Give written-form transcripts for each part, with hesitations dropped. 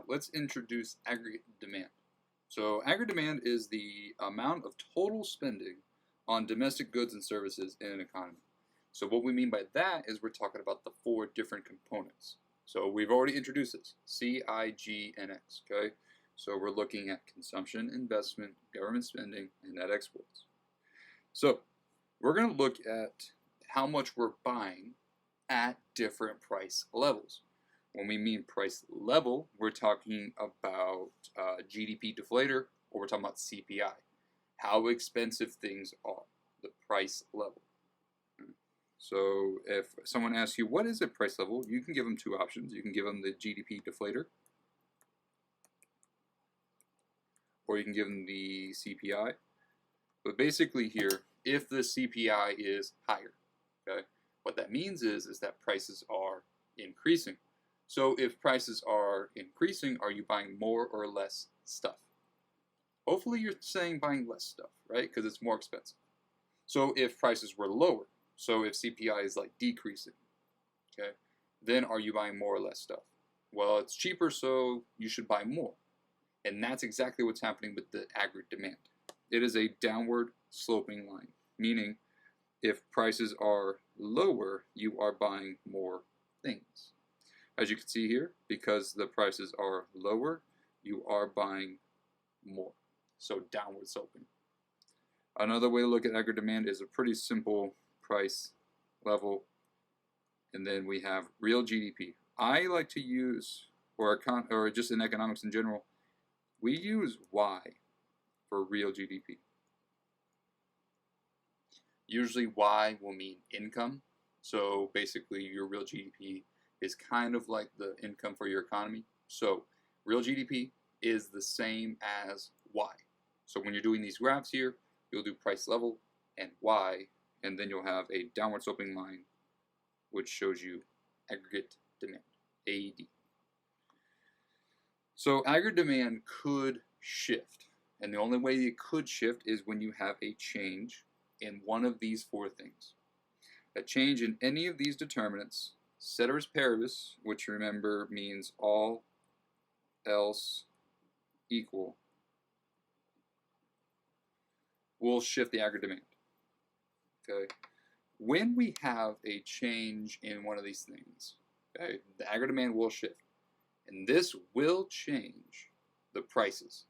let's introduce aggregate demand. So aggregate demand is the amount of total spending on domestic goods and services in an economy. So what we mean by that is we're talking about the four different components. So we've already introduced this, C, I, G, and X, okay? So we're looking at consumption, investment, government spending, and net exports. So we're going to look at how much we're buying at different price levels. When we mean price level, we're talking about GDP deflator, or we're talking about CPI, how expensive things are, the price level. So if someone asks you, what is a price level, you can give them two options. You can give them the GDP deflator, or you can give them the CPI. But basically here, if the CPI is higher, okay, what that means is that prices are increasing. So if prices are increasing, are you buying more or less stuff? Hopefully you're saying buying less stuff, right? Because it's more expensive. So if prices were lower, so if CPI is like decreasing, okay, then are you buying more or less stuff? Well, it's cheaper, so you should buy more. And that's exactly what's happening with the aggregate demand. It is a downward sloping line, meaning if prices are lower, you are buying more things. As you can see here, because the prices are lower, you are buying more. So downward sloping. Another way to look at aggregate demand is a pretty simple price level, and then we have real GDP. I like to use, or just in economics in general, we use Y for real GDP. Usually Y will mean income, so basically your real GDP is kind of like the income for your economy. So real GDP is the same as Y. So when you're doing these graphs here, you'll do price level and Y, and then you'll have a downward sloping line which shows you aggregate demand, AED. So aggregate demand could shift, and the only way it could shift is when you have a change in one of these four things. A change in any of these determinants, ceteris paribus, which remember means all else equal, will shift the aggregate demand. Okay. When we have a change in one of these things, okay, the aggregate demand will shift. And this will change the prices.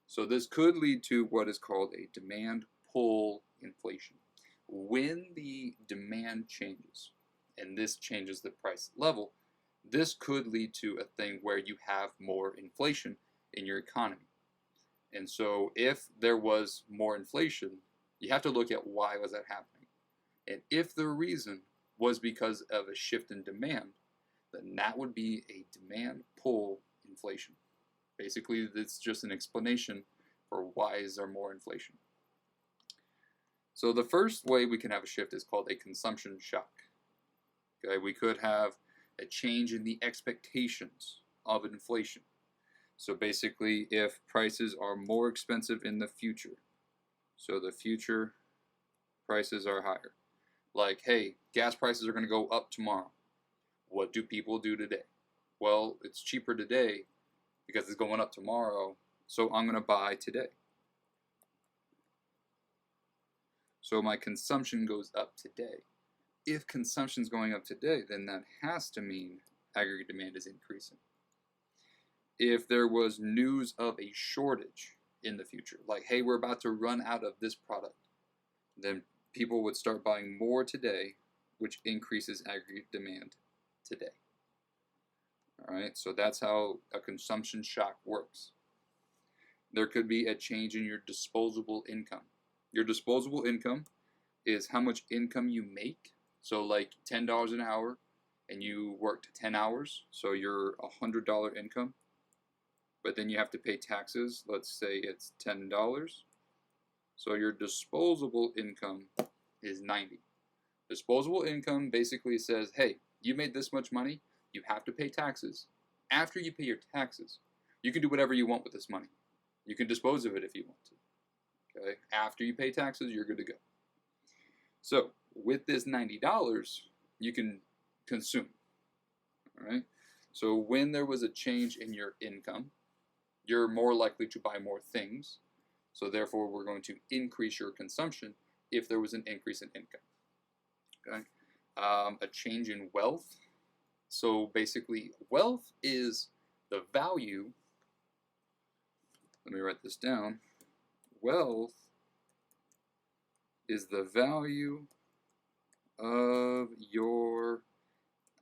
So this could lead to what is called a demand pull inflation. When the demand changes, and this changes the price level, this could lead to a thing where you have more inflation in your economy. And so if there was more inflation, you have to look at why was that happening. And if the reason was because of a shift in demand, then that would be a demand pull inflation. Basically, it's just an explanation for why is there more inflation. So the first way we can have a shift is called a consumption shock. Okay, we could have a change in the expectations of inflation. So basically, if prices are more expensive in the future, so the future prices are higher. Like, hey, gas prices are going to go up tomorrow. What do people do today? Well, it's cheaper today because it's going up tomorrow, so I'm going to buy today. So my consumption goes up today. If consumption is going up today, then that has to mean aggregate demand is increasing. If there was news of a shortage in the future, like, hey, we're about to run out of this product, then people would start buying more today, which increases aggregate demand today. All right, so that's how a consumption shock works. There could be a change in your disposable income. Your disposable income is how much income you make. So like $10 an hour, and you worked 10 hours, so you're $100 income. But then you have to pay taxes. Let's say it's $10. So your disposable income is 90. Disposable income basically says, hey, you made this much money, you have to pay taxes. After you pay your taxes, you can do whatever you want with this money. You can dispose of it if you want to. Okay? After you pay taxes, you're good to go. So with this $90, you can consume. All right? So when there was a change in your income, you're more likely to buy more things. So therefore, we're going to increase your consumption if there was an increase in income. Okay. A change in wealth. So basically, wealth is the value. Let me write this down. Wealth is the value of your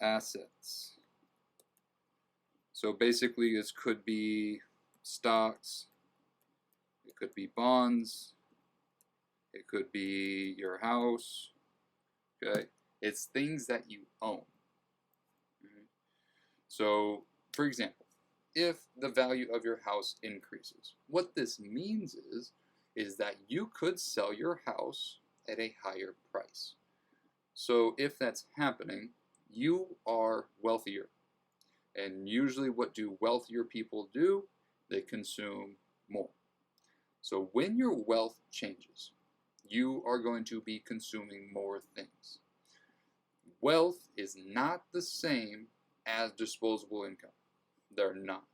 assets. So basically, this could be stocks, it could be bonds, it could be your house. Okay, it's things that you own. So, for example, if the value of your house increases, what this means is that you could sell your house at a higher price. So if that's happening, you are wealthier. And usually what do wealthier people do? They consume more. So when your wealth changes, you are going to be consuming more things. Wealth is not the same as disposable income. They're not.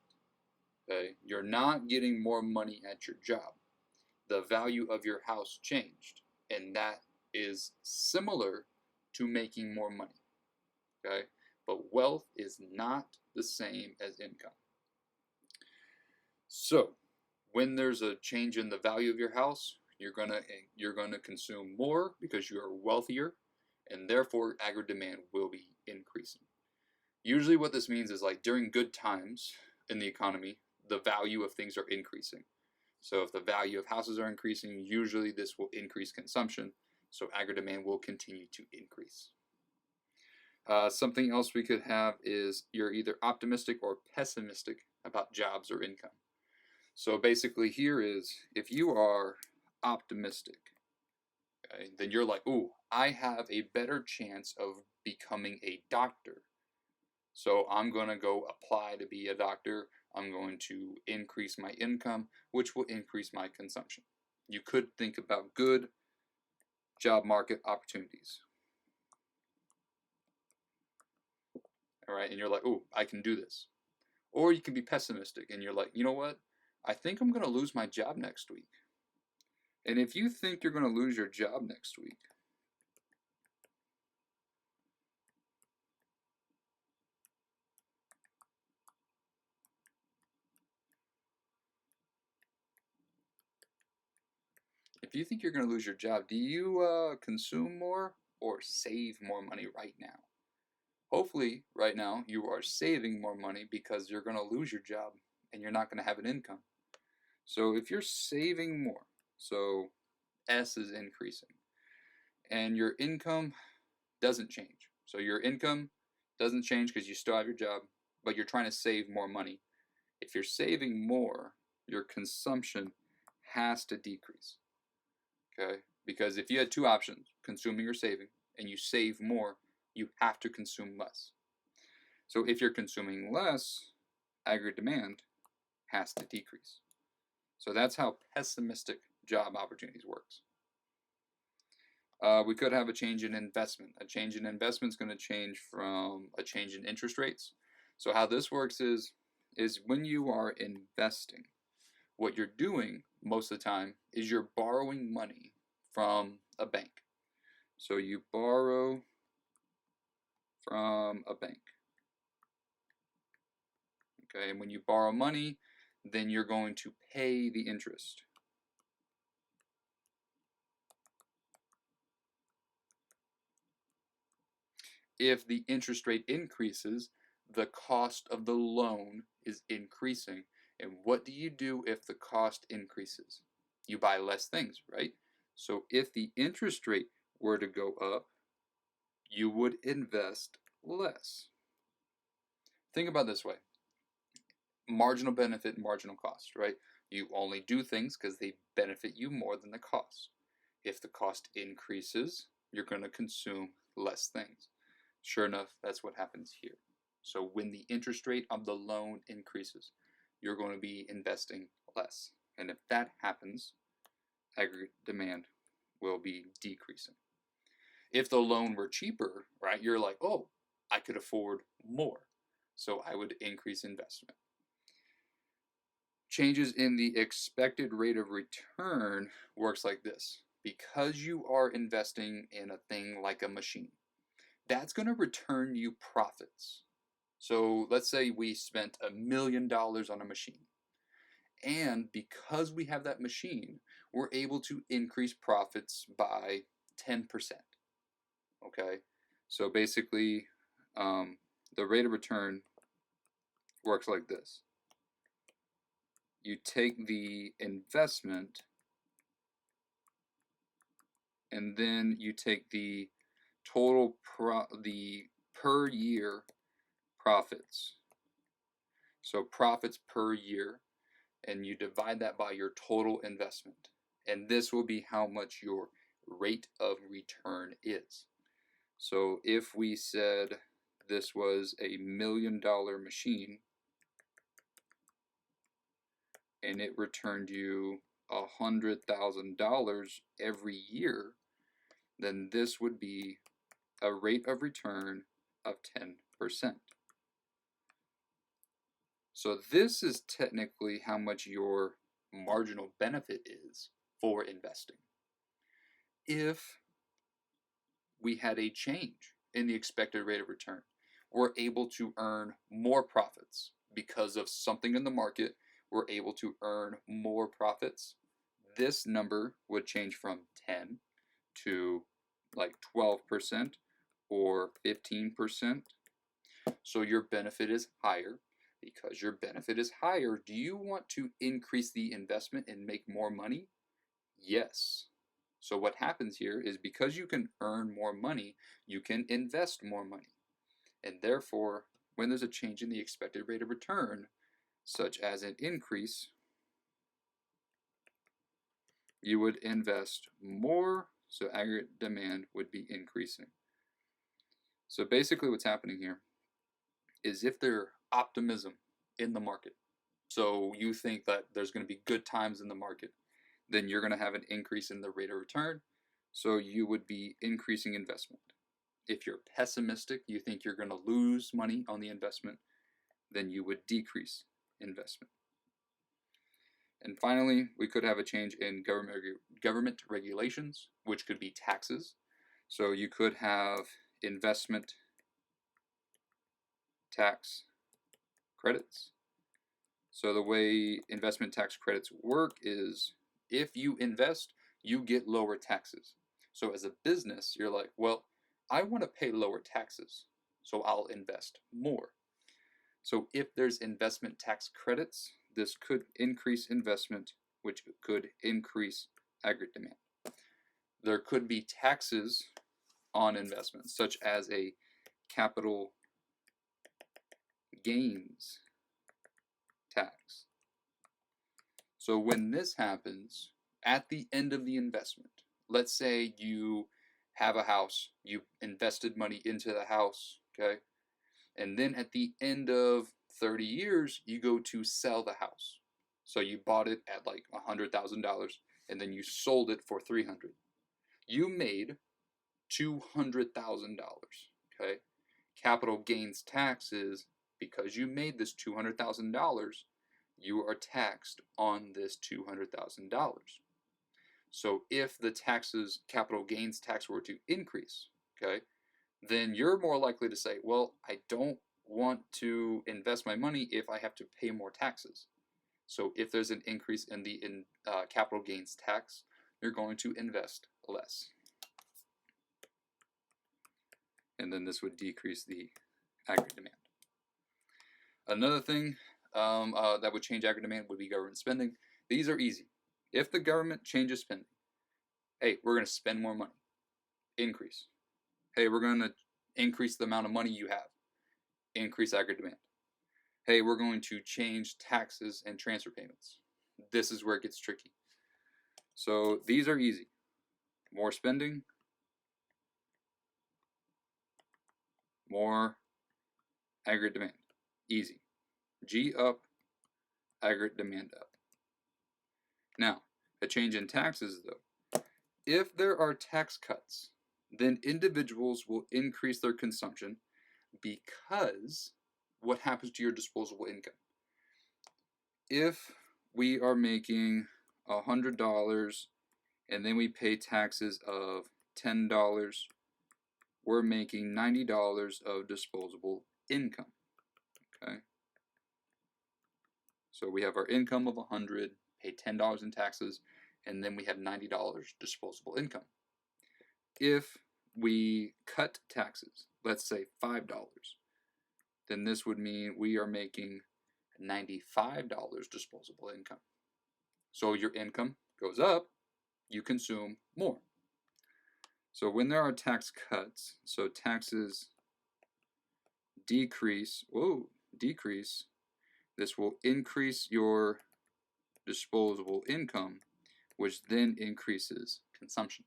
Okay? You're not getting more money at your job. The value of your house changed, and that is similar to making more money. Okay? But wealth is not the same as income. So, when there's a change in the value of your house, you're gonna consume more because you are wealthier, and therefore aggregate demand will be increasing. Usually what this means is like during good times in the economy, the value of things are increasing. So if the value of houses are increasing, usually this will increase consumption, so aggregate demand will continue to increase. Something else we could have is you're either optimistic or pessimistic about jobs or income. So basically here is, if you are optimistic, okay, then you're like, ooh, I have a better chance of becoming a doctor. So I'm going to go apply to be a doctor. I'm going to increase my income, which will increase my consumption. You could think about good job market opportunities. All right, and you're like, oh, I can do this. Or you can be pessimistic and you're like, you know what? I think I'm going to lose my job next week. And if you think you're going to lose your job next week, if you think you're going to lose your job, do you consume more or save more money right now? Hopefully, right now, you are saving more money because you're going to lose your job and you're not going to have an income. So if you're saving more, so S is increasing, and your income doesn't change. So your income doesn't change because you still have your job, but you're trying to save more money. If you're saving more, your consumption has to decrease. Okay? Because if you had two options, consuming or saving, and you save more, you have to consume less. So if you're consuming less, aggregate demand has to decrease. So that's how pessimistic job opportunities works. We could have a change in investment. A change in investment is going to change from a change in interest rates. So how this works is when you are investing, what you're doing most of the time is you're borrowing money from a bank. So you borrow from a bank. Okay, and when you borrow money, then you're going to pay the interest. If the interest rate increases, the cost of the loan is increasing. And what do you do if the cost increases? You buy less things, right? So if the interest rate were to go up, you would invest less. Think about it this way. Marginal benefit, marginal cost, right? You only do things because they benefit you more than the cost. If the cost increases, you're going to consume less things. Sure enough, that's what happens here. So when the interest rate of the loan increases, you're going to be investing less. And if that happens, aggregate demand will be decreasing. If the loan were cheaper, right, you're like, oh, I could afford more. so I would increase investment. Changes in the expected rate of return works like this. Because you are investing in a thing like a machine, that's going to return you profits. So let's say we spent $1 million on a machine. And because we have that machine, we're able to increase profits by 10%. Okay? So basically, the rate of return works like this. You take the investment, and then you take the total the per year profits. So profits per year, and you divide that by your total investment. And this will be how much your rate of return is. So if we said this was a $1 million machine and it returned you $100,000 every year, then this would be a rate of return of 10%. So this is technically how much your marginal benefit is for investing. If we had a change in the expected rate of return, we're able to earn more profits because of something in the market. We're able to earn more profits. This number would change from 10 to like 12% or 15%. So your benefit is higher. Because your benefit is higher, do you want to increase the investment and make more money? Yes. So what happens here is because you can earn more money, you can invest more money. And therefore, when there's a change in the expected rate of return, such as an increase, you would invest more, so aggregate demand would be increasing. So basically what's happening here is if there's optimism in the market, so you think that there's going to be good times in the market, then you're going to have an increase in the rate of return, so you would be increasing investment. If you're pessimistic, you think you're going to lose money on the investment, then you would decrease investment. And finally, we could have a change in government regulations, which could be taxes. So you could have investment tax credits. So the way investment tax credits work is if you invest, you get lower taxes. So as a business, you're like, well, I want to pay lower taxes, so I'll invest more. So if there's investment tax credits, this could increase investment, which could increase aggregate demand. There could be taxes on investments, such as a capital gains tax. So when this happens, at the end of the investment, let's say you have a house, you invested money into the house, okay? And then at the end of 30 years, you go to sell the house. So you bought it at like $100,000 and then you sold it for $300,000. You made $200,000, okay? Capital gains taxes, because you made this $200,000, you are taxed on this $200,000. So if the capital gains tax were to increase, okay, then you're more likely to say, well, I don't want to invest my money if I have to pay more taxes. So if there's an increase in the capital gains tax, you're going to invest less. And then this would decrease the aggregate demand. Another thing that would change aggregate demand would be government spending. These are easy. If the government changes spending, hey, we're going to spend more money. Increase. Hey, we're going to increase the amount of money you have. Increase aggregate demand. Hey, we're going to change taxes and transfer payments. This is where it gets tricky. So these are easy. More spending, more aggregate demand. Easy. G up, aggregate demand up. Now, a change in taxes though. If there are tax cuts, then individuals will increase their consumption because what happens to your disposable income? If we are making $100 and then we pay taxes of $10, we're making $90 of disposable income. Okay. So we have our income of 100, pay $10 in taxes, and then we have $90 disposable income. If we cut taxes, let's say $5, then this would mean we are making $95 disposable income. So your income goes up, you consume more. So when there are tax cuts, so taxes decrease, this will increase your disposable income, which then increases consumption.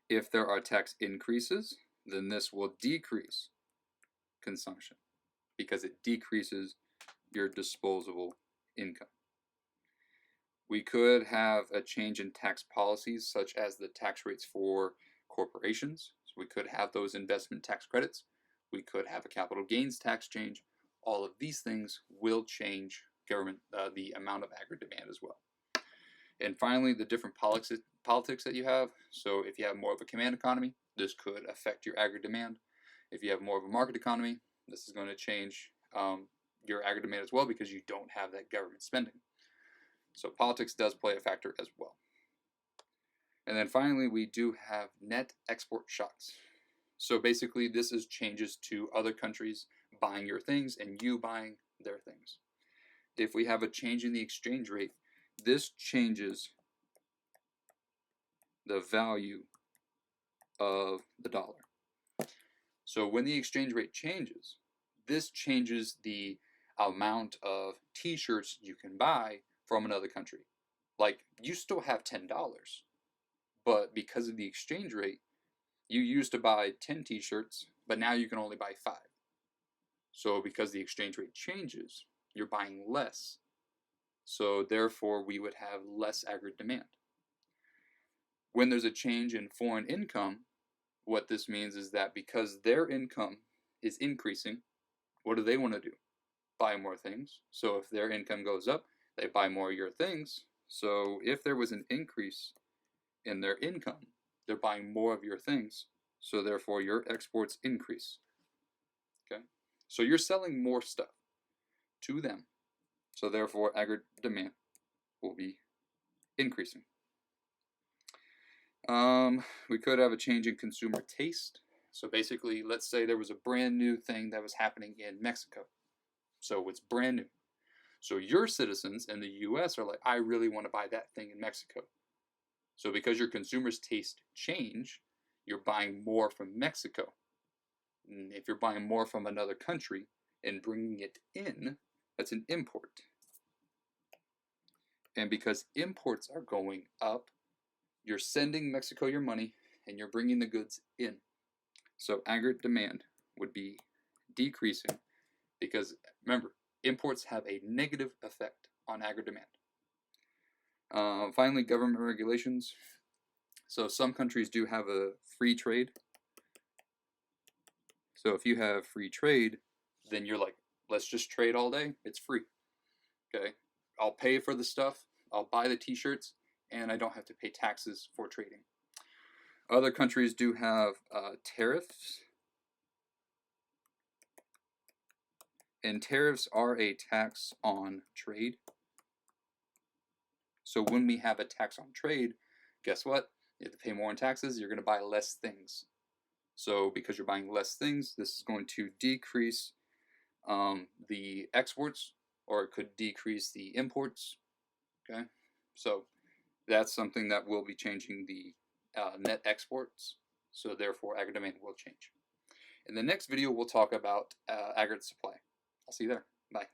If there are tax increases, then this will decrease consumption because it decreases your disposable income. We could have a change in tax policies, such as the tax rates for corporations. So we could have those investment tax credits. We could have a capital gains tax change. All of these things will change the amount of aggregate demand as well. And finally, the different politics that you have. So if you have more of a command economy, this could affect your aggregate demand. If you have more of a market economy, this is going to change your aggregate demand as well because you don't have that government spending. So politics does play a factor as well. And then finally, we do have net export shocks. So basically, this is changes to other countries buying your things and you buying their things. If we have a change in the exchange rate, this changes the value of the dollar. So when the exchange rate changes, this changes the amount of t-shirts you can buy from another country. Like, you still have $10, but because of the exchange rate, you used to buy 10 t-shirts, but now you can only buy 5. So because the exchange rate changes, you're buying less. So therefore, we would have less aggregate demand. When there's a change in foreign income, what this means is that because their income is increasing, what do they want to do? Buy more things. So if their income goes up, they buy more of your things. So if there was an increase in their income, they're buying more of your things. So therefore, your exports increase. Okay? So you're selling more stuff to them. So therefore, aggregate demand will be increasing. We could have a change in consumer taste. So basically, let's say there was a brand new thing that was happening in Mexico. So it's brand new. So your citizens in the US are like, I really want to buy that thing in Mexico. So because your consumers' taste change, you're buying more from Mexico. And if you're buying more from another country and bringing it in, that's an import. And because imports are going up, you're sending Mexico your money and you're bringing the goods in. So aggregate demand would be decreasing because, remember, imports have a negative effect on aggregate demand. Finally, government regulations. So some countries do have a free trade. So if you have free trade, then you're like, let's just trade all day. It's free. Okay, I'll pay for the stuff. I'll buy the t-shirts, and I don't have to pay taxes for trading. Other countries do have tariffs. And tariffs are a tax on trade. So when we have a tax on trade, guess what? You have to pay more in taxes. You're going to buy less things. So because you're buying less things, this is going to decrease the exports, or it could decrease the imports. Okay, so that's something that will be changing the net exports. So therefore, aggregate demand will change. In the next video, we'll talk about aggregate supply. I'll see you there. Bye.